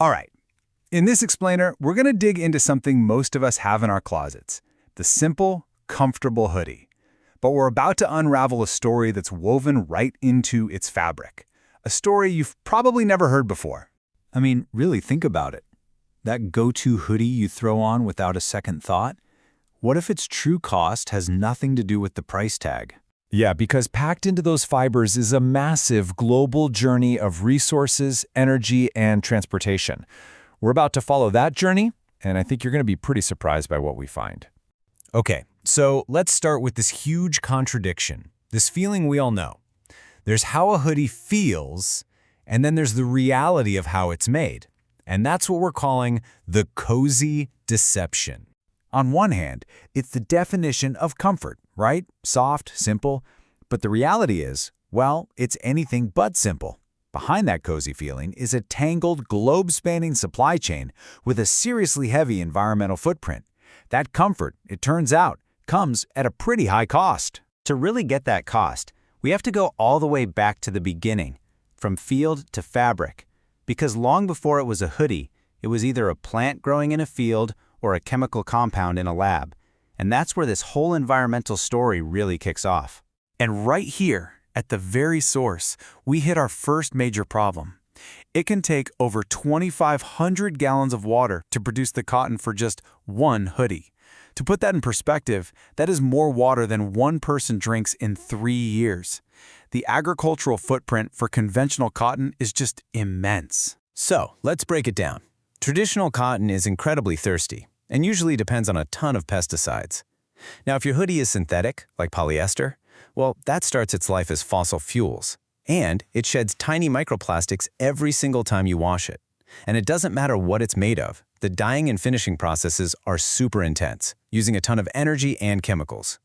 All right, in this explainer, we're going to dig into something most of us have in our closets, the simple, comfortable hoodie. But we're about to unravel a story that's woven right into its fabric. A story you've probably never heard before. I mean, really think about it. That go-to hoodie you throw on without a second thought? What if its true cost has nothing to do with the price tag? Yeah, because packed into those fibers is a massive global journey of resources, energy, and transportation. We're about to follow that journey, and I think you're going to be pretty surprised by what we find. Okay, so let's start with this huge contradiction, this feeling we all know. There's how a hoodie feels, and then there's the reality of how it's made. And that's what we're calling the cozy deception. On one hand, it's the definition of comfort, right? Soft, simple. But the reality is, well, it's anything but simple. Behind that cozy feeling is a tangled, globe-spanning supply chain with a seriously heavy environmental footprint. That comfort, it turns out, comes at a pretty high cost. To really get that cost, we have to go all the way back to the beginning, from field to fabric. Because long before it was a hoodie, it was either a plant growing in a field or a chemical compound in a lab. And that's where this whole environmental story really kicks off. And right here, at the very source, we hit our first major problem. It can take over 2,500 gallons of water to produce the cotton for just one hoodie. To put that in perspective, that is more water than one person drinks in 3 years. The agricultural footprint for conventional cotton is just immense. So, let's break it down. Traditional cotton is incredibly thirsty and usually depends on a ton of pesticides. Now, if your hoodie is synthetic, like polyester, well, that starts its life as fossil fuels. And it sheds tiny microplastics every single time you wash it. And it doesn't matter what it's made of. The dyeing and finishing processes are super intense, using a ton of energy and chemicals.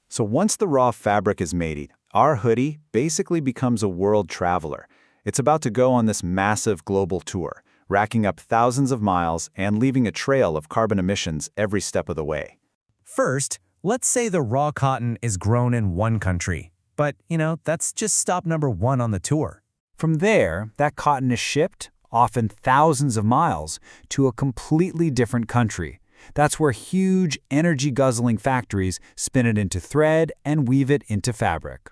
So once the raw fabric is made, our hoodie basically becomes a world traveler. It's about to go on this massive global tour, racking up thousands of miles and leaving a trail of carbon emissions every step of the way. First, let's say the raw cotton is grown in one country. But, that's just stop number one on the tour. From there, that cotton is shipped, often thousands of miles, to a completely different country. That's where huge, energy-guzzling factories spin it into thread and weave it into fabric.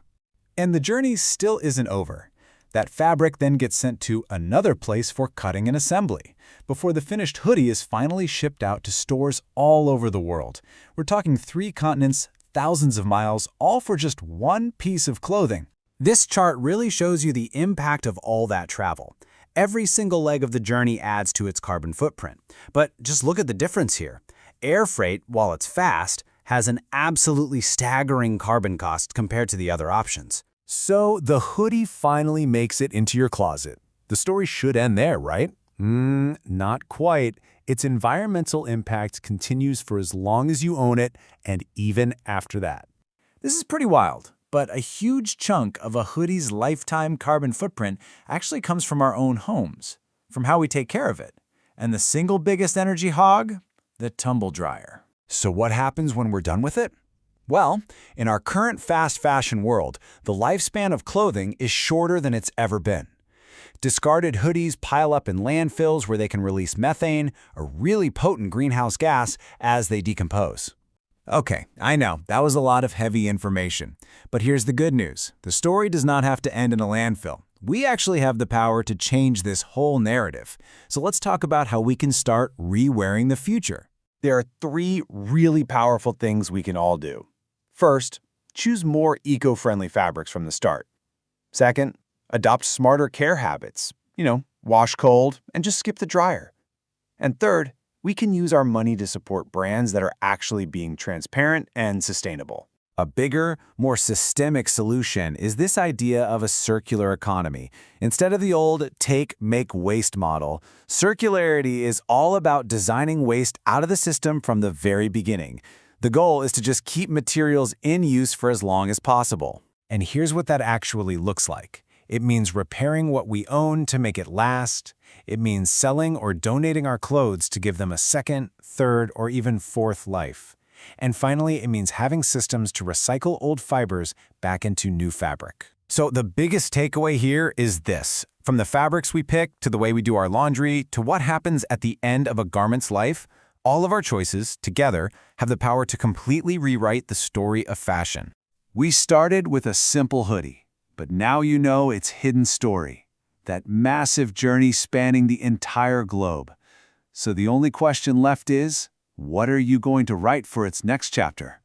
And the journey still isn't over. That fabric then gets sent to another place for cutting and assembly, before the finished hoodie is finally shipped out to stores all over the world. We're talking 3 continents, thousands of miles, all for just one piece of clothing. This chart really shows you the impact of all that travel. Every single leg of the journey adds to its carbon footprint. But just look at the difference here. Air freight, while it's fast, has an absolutely staggering carbon cost compared to the other options. So the hoodie finally makes it into your closet. The story should end there, right? Not quite. Its environmental impact continues for as long as you own it, and even after that. This is pretty wild, but a huge chunk of a hoodie's lifetime carbon footprint actually comes from our own homes, from how we take care of it. And the single biggest energy hog? The tumble dryer. So what happens when we're done with it? Well, in our current fast fashion world, the lifespan of clothing is shorter than it's ever been. Discarded hoodies pile up in landfills where they can release methane, a really potent greenhouse gas, as they decompose. Okay, I know, that was a lot of heavy information. But here's the good news. The story does not have to end in a landfill. We actually have the power to change this whole narrative. So let's talk about how we can start re-wearing the future. There are 3 really powerful things we can all do. First, choose more eco-friendly fabrics from the start. Second, adopt smarter care habits. Wash cold and just skip the dryer. And third, we can use our money to support brands that are actually being transparent and sustainable. A bigger, more systemic solution is this idea of a circular economy. Instead of the old take, make, waste model, circularity is all about designing waste out of the system from the very beginning. The goal is to just keep materials in use for as long as possible. And here's what that actually looks like. It means repairing what we own to make it last. It means selling or donating our clothes to give them a second, third, or even fourth life. And finally, it means having systems to recycle old fibers back into new fabric. So the biggest takeaway here is this. From the fabrics we pick, to the way we do our laundry, to what happens at the end of a garment's life, all of our choices, together, have the power to completely rewrite the story of fashion. We started with a simple hoodie, but now you know its hidden story, that massive journey spanning the entire globe. So the only question left is, what are you going to write for its next chapter?